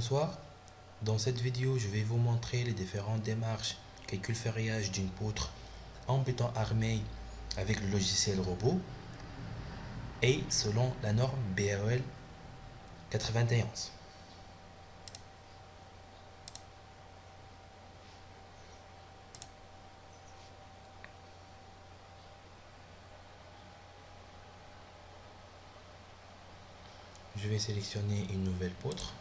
bonsoir. Dans cette vidéo, je vais vous montrer les différentes démarches calcul ferrillage d'une poutre en béton armé avec le logiciel robot et selon la norme BAEL 91. Je vais sélectionner une nouvelle poutre.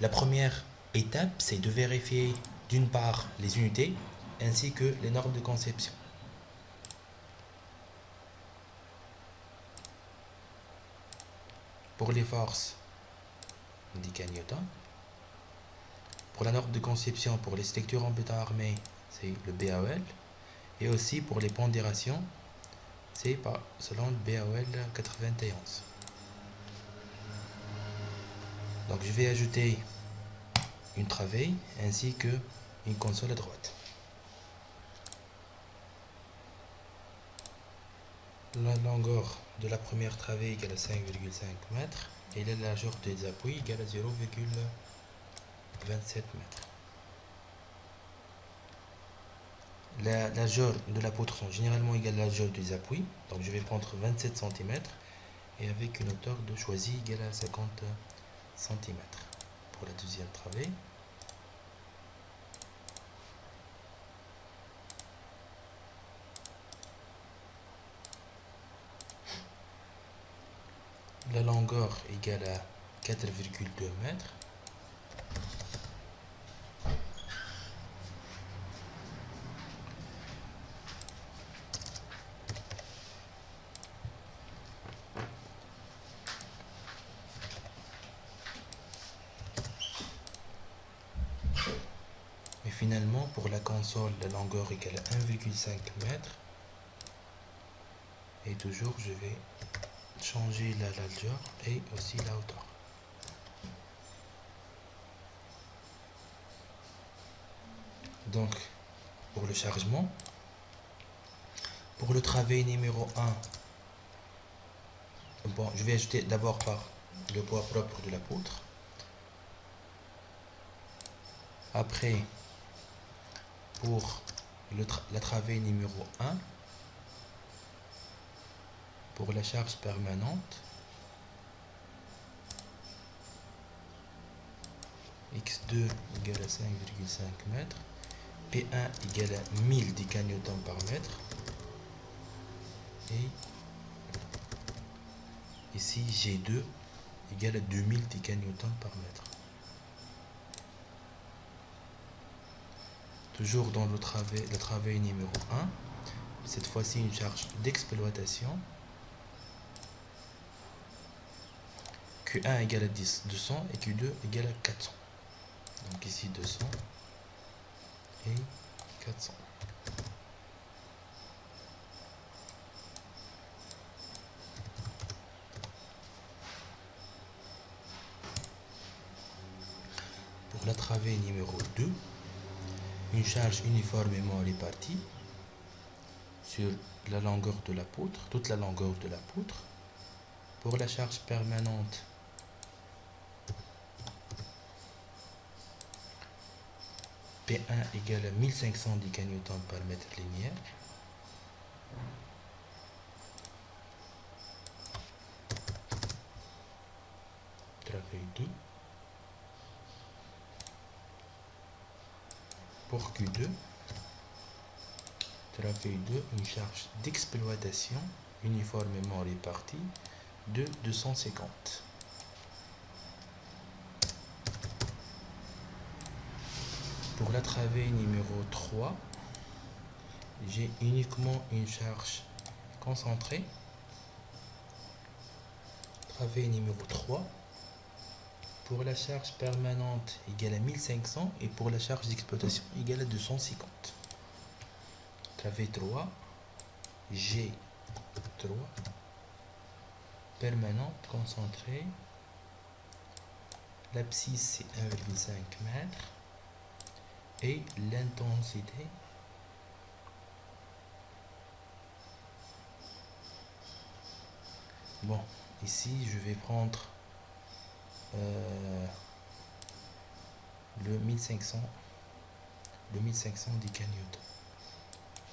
La première étape, c'est de vérifier d'une part les unités ainsi que les normes de conception. Pour les forces, on indique un newton. Pour la norme de conception pour les structures en béton armé, c'est le BAEL. Et aussi pour les pondérations, c'est selon le BAEL 91. Donc je vais ajouter une travée ainsi que une console à droite. La longueur de la première travée égale à 5,5 m et la largeur des appuis égale à 0,27 m. La largeur de la poutre sont généralement égales à la largeur des appuis, donc je vais prendre 27 cm et avec une hauteur de choisie égale à 50 cm. Pour la deuxième travée, la longueur égale à 4,2 m. Et finalement, pour la console, la longueur égale à 1,5 m. Et toujours, je vais changer la largeur et aussi la hauteur. Donc, pour le chargement, pour le travée numéro 1, je vais ajouter d'abord par le poids propre de la poutre. Après, pour la travée numéro 1, pour la charge permanente, x2 égale à 5,5 m, P1 égale à 1000 kN par mètre, et ici G2 égale à 2000 kN par mètre. Toujours dans le travée numéro 1, cette fois-ci une charge d'exploitation. Q1 égale à 200 et Q2 égale à 400. Donc ici 200 et 400. Pour la travée numéro 2, une charge uniformément répartie sur la longueur de la poutre, toute la longueur de la poutre. Pour la charge permanente, P1 égale à 1510 kN par mètre linéaire. Travée 2. Pour Q2, travée 2, une charge d'exploitation uniformément répartie de 250. Pour la travée numéro 3, j'ai uniquement une charge concentrée. Travée numéro 3. Pour la charge permanente égale à 1500 et pour la charge d'exploitation égale à 250. Travée 3, G3, permanente, concentrée. L'abscisse c'est 1,5 m et l'intensité Bon, ici je vais prendre le 1500, le 1500 d'Icanewton.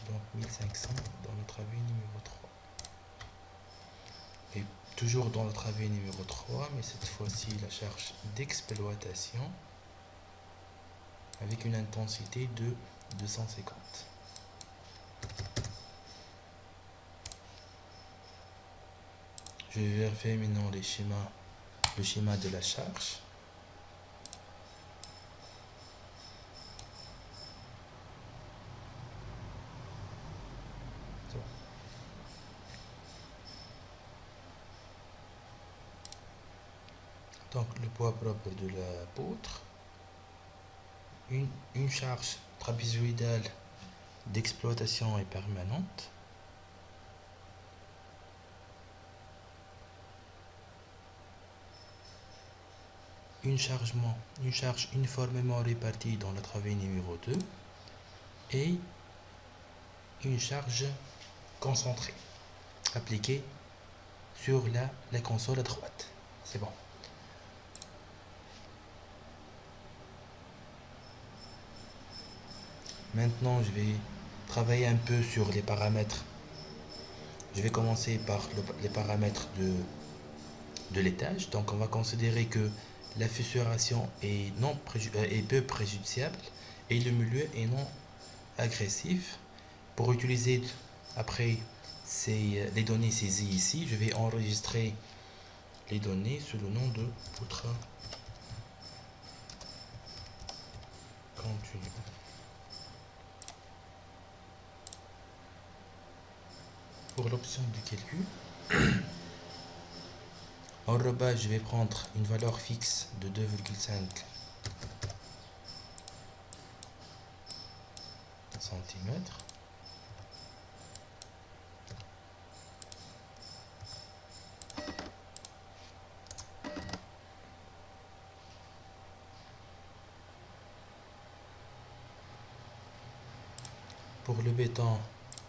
Donc 1500 dans le travée numéro 3. Et toujours dans le travée numéro 3, mais cette fois-ci la charge d'exploitation avec une intensité de 250. Je vais vérifier maintenant le schéma de la charge. Donc le poids propre de la poutre, une charge trapézoïdale d'exploitation est permanente, une charge uniformément répartie dans le travée numéro 2 et une charge concentrée appliquée sur la console à droite. C'est bon. Maintenant, je vais travailler un peu sur les paramètres. Je vais commencer par les paramètres de l'étage. Donc, on va considérer que la fissuration est peu préjudiciable et le milieu est non agressif. Pour utiliser après les données saisies ici, je vais enregistrer les données sous le nom de poutre continue. Pour l'option du calcul, en rebas, je vais prendre une valeur fixe de 2,5 cm. Pour le béton,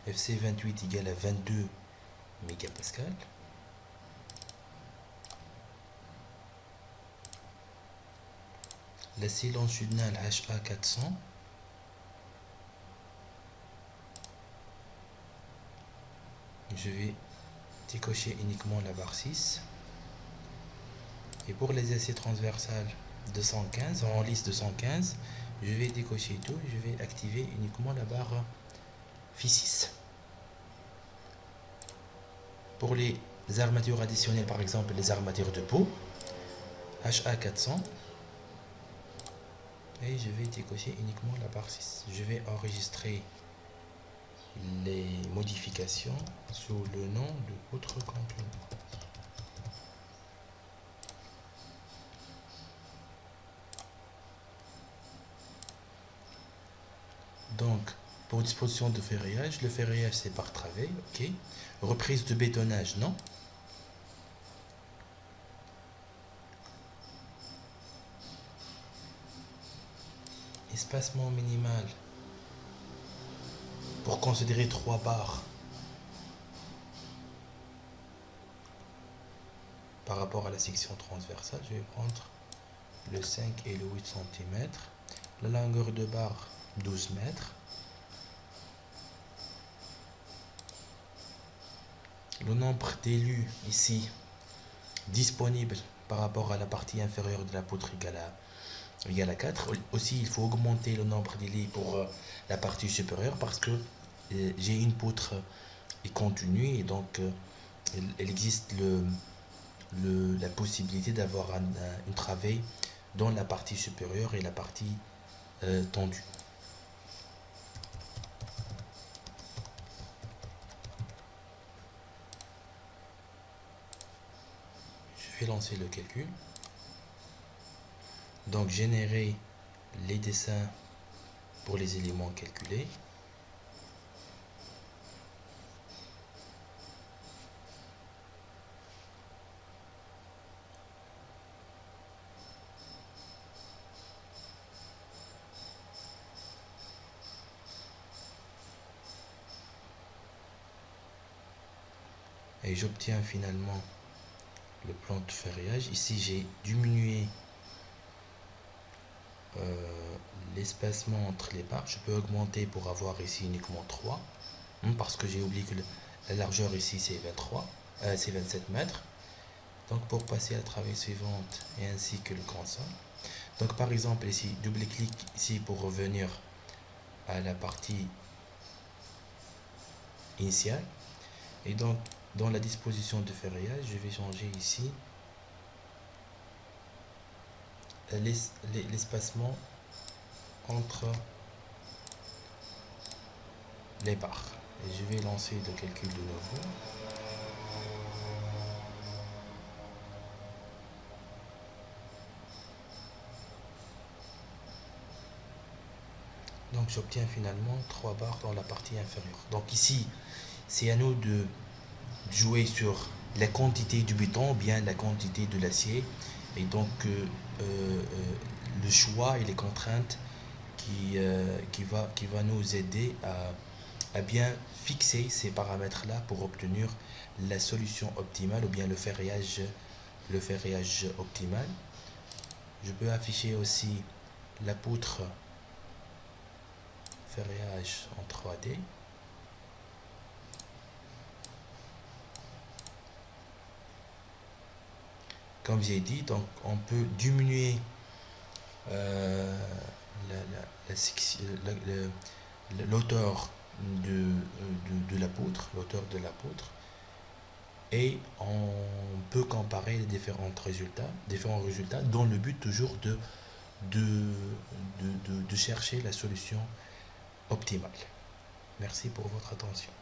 FC28 égale à 22 mégapascal. L'acier longitudinal HA400. Je vais décocher uniquement la barre 6. Et pour les aciers transversales 215, en liste 215, je vais décocher tout. Je vais activer uniquement la barre Fi6. Pour les armatures additionnelles, par exemple les armatures de peau, HA400. Et je vais décocher uniquement la barre 6. Je vais enregistrer les modifications sous le nom de poutre continue. Donc, pour disposition de ferraillage, le ferraillage c'est par travée, ok. Reprise de bétonnage, non. Espacement minimal pour considérer 3 barres par rapport à la section transversale. Je vais prendre le 5 et le 8 cm. La longueur de barre 12 mètres. Le nombre d'élus ici disponible par rapport à la partie inférieure de la poutre égale à 4. Aussi, il faut augmenter le nombre d'élus pour la partie supérieure parce que j'ai une poutre continue et donc il existe la possibilité d'avoir une travée dans la partie supérieure et la partie tendue. Je vais lancer le calcul. Donc générer les dessins pour les éléments calculés. Et j'obtiens finalement le plan de ferraillage. Ici, j'ai diminué l'espacement entre les barres. Je peux augmenter pour avoir ici uniquement 3, parce que j'ai oublié que la largeur ici c'est 23, c'est 27 mètres. Donc pour passer à la travée suivante et ainsi que le console. Donc par exemple ici, double-clic ici pour revenir à la partie initiale. Et donc dans la disposition de ferraillage, je vais changer ici l'espacement entre les barres. Et je vais lancer le calcul de nouveau. Donc j'obtiens finalement 3 barres dans la partie inférieure. Donc ici, c'est à nous de jouer sur la quantité du béton, bien la quantité de l'acier. Et donc le choix et les contraintes qui va nous aider à bien fixer ces paramètres-là pour obtenir la solution optimale ou bien le ferraillage optimal. Je peux afficher aussi la poutre ferraillage en 3D. Comme j'ai dit, donc on peut diminuer l'auteur de la poutre, et on peut comparer les différents résultats dans le but toujours de chercher la solution optimale. Merci pour votre attention.